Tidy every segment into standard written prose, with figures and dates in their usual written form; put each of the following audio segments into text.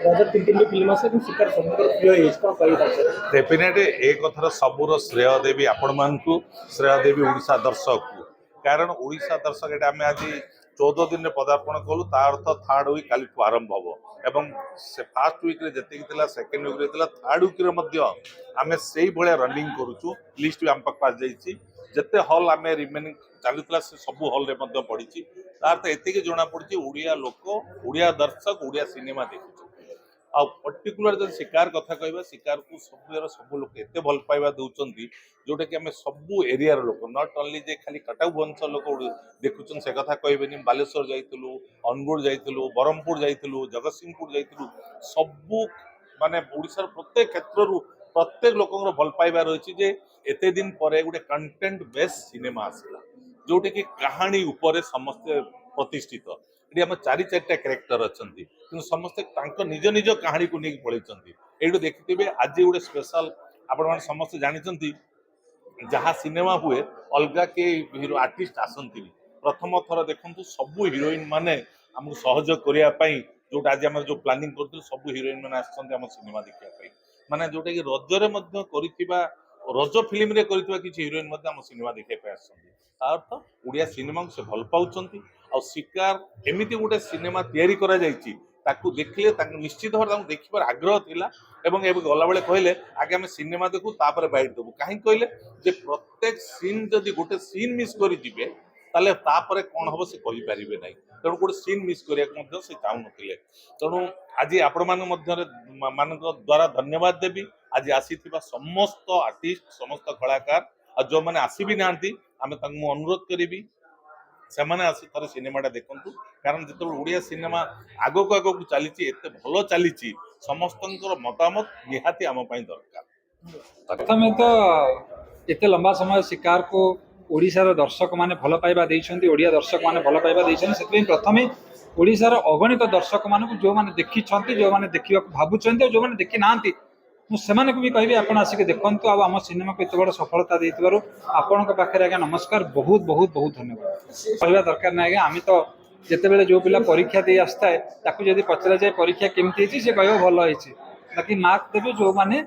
ରଜ ତିନି ଫିଲ୍ମ ଆସେ କିନ୍ତୁ ଶିକାର ସମସ୍ତଙ୍କର ପ୍ରିୟ ହେଇଯାଇଛି କ'ଣ କହିବେ ତାଙ୍କର? डेफिनेटली ए कथार सबूर श्रेय देवी आपण मानकु श्रेय देवी ओडिशा दर्शक को कारण ओडिशा दर्शक एटा आम आज 14 दिन में पदार्पण कलु ता अर्थ थर्ड वीक काली आरंभ हम एवं से फास्ट वीक रे जति सेकेंड वीक रे थर्ड वीक रे मध्य आमे सेही भले रनिंग करूछु लिस्ट भी आम पाख पास जाइछि जते हॉल आमे रिमेनिंग चलुतला से सब हॉल रे मध्य पड़िछि तार तो एतिके जोना पड़छि ओडिया लोक ओडिया दर्शक ओडिया सिनेमा देखुछु आ पर्टिकुलर जो शिकार कथा कहबा शिकार को सब लोग एते भल पाइबा दउचन जोटा कि आमे सब एरिया लोक नॉट ओनली जे खाली कटक भुवनेश्वर लोक देखुचन से कथा कहबेनी बालेश्वर जाइतलु अनुगुल जाइतलु बरहमपुर जाइतलु जगतसिंहपुर जाइतलु सब माने ओडिशार प्रत्येक क्षेत्ररु प्रत्येक लोकंर भल पाइबा रही जे एते दिन परे गोटे कंटेंट बेस्ड सिनेमा आसला जोटा कि कहानी उपरे समस्त प्रतिष्ठित ये आम चारि चारिटा क्यारेक्टर अच्छा कि समस्ते निज निज कहानी को लेकिन पलैंती ये देखिथे आज गोटे स्पेशल आपण मैंने समस्ते जानते जहाँ सिनेमा हुए अलग के हीरो आर्टिस्ट आसती प्रथम थर देखु सब हिरोइन माने आमको सहयोग करने जो आज आम जो प्लानिंग कर सब हिरोइन मैंने आम सिनेमा देखा माने जोटा कि रजरे रज फिल्म रे करथिबा किछि हिरोइन आम सिनेमा देखा अर्थ ओडिया सिनेमा को से भल पाउछंती आ शिकार एमिति गोटे सिनेमा तैयारी करा जायछि ताकू देखले निश्चित भाव देखिबार आग्रह थिला एवं ए गला बेले कहले आगे आम सिनेमा देखू तापर बाइट देबू कहीं कहले जे प्रत्येक सीन जदि गोटे सीन मिस करि जिवे ताले तापर कोन हबो से कहि परिबे नै तेणु गोटे सीन मिस करिया से चाहू नथिले तेणु आज आपण मान द्वारा धन्यवाद देवी आज आसीथिबा समस्त आर्टिस्ट समस्त कलाकार और जो मैंने आसबि ना आम अनुरोध करी से थोड़े सिनेमा देखु कारण जो ओडिया सिनेमा आगो को आगो चली एत भल चली समस्त मतामत निहाती आम दरकार। प्रथम तो एत लंबा समय शिकार को ओडिशार दर्शक माने भल पाइबा देइछन्ती ओडिया दर्शक माने भल पाइबा देइछन्ती सेतबे प्रथमे ओडिशार अगणित दर्शक मानक जो माने देखिछन्ती जो माने देखिबा भाबुछन्ती जो माने देखि नांती मुझे भी कहि आपण आसिक देखु आम सिनेमा को एत बड़ सफलता देथिबारु आपण पाखे आज्ञा नमस्कार बहुत बहुत बहुत धन्यवाद कहवा दरकार ना आज्ञा आम तो जितेबाला जो पिला परीक्षा दे आसता है ताकू जदि पचरा जाए परीक्षा केमती से कह भल होती बाकी मार्क देवे जो मैंने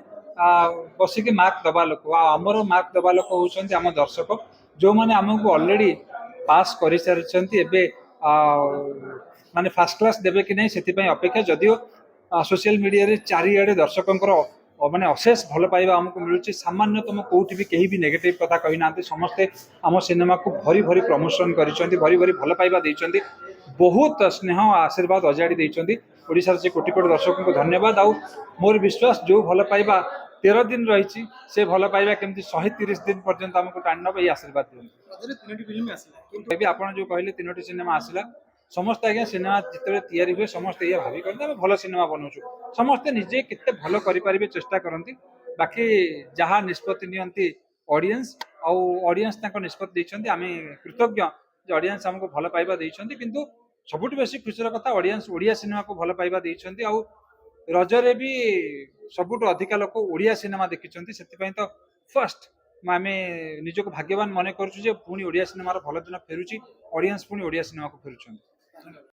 बसिक मार्क दबा लोक आमर मार्क दबा लोक होती आम दर्शक जो मैंने आमको ऑलरेडी पास कर सारी माने फास्ट क्लास देवे कि नहीं से अपेक्षा जदियो सोशल मीडिया रे चारिआडे दर्शकों माने अशेष भल पाइबा आमको मिलूँ सामान्यतम कौटी भी कहीं भी नेगेटिव कथा कही ना समस्ते आम सिनेमा को भरी भरी प्रमोशन कर भरी भरी भल पाइबा देइछन्ती बहुत स्नेह आशीर्वाद अजाड़ी देइछन्ती ओडिशा से कोटि कोटि दर्शकों को धन्यवाद आउ मोर विश्वास जो भल पाइबा 13 दिन रही से भल पाइबा केमती 130 दिन पर्यंत आमको टाणी नब ये आशीर्वाद दिखाई आप जो कहले 3टी सिनेमा आसला समस्त आज्ञा सिनेमा जिते तैयारी हुए समस्ते ये भावी करते भल सिनेमा बनाऊँ समस्ते निजे केते भल करें चेष्टा करती बाकी जहाँ निष्पत्ति नियंती ऑडियंस आउ ऑडियंस निष्पत्ति देइछन्ती आमे कृतज्ञ जे ऑडियंस हमको भल पाइबा देइछन्ती किंतु सबुठ बेसी खुशीर कथा ऑडियंस ओडिया सिनेमा को भल पाइबा देइछन्ती आउ रजरे भी सबुठ अधिका लोक ओडिया सिनेमा देखिछन्ती सेति तो फर्स्ट आम निजको भाग्यवान मन करूँ पुणी ओडिया सिनेमार भल दिन फेरुची ऑडियंस पुणी ओडिया सिनेमा को फेरुछन्ती।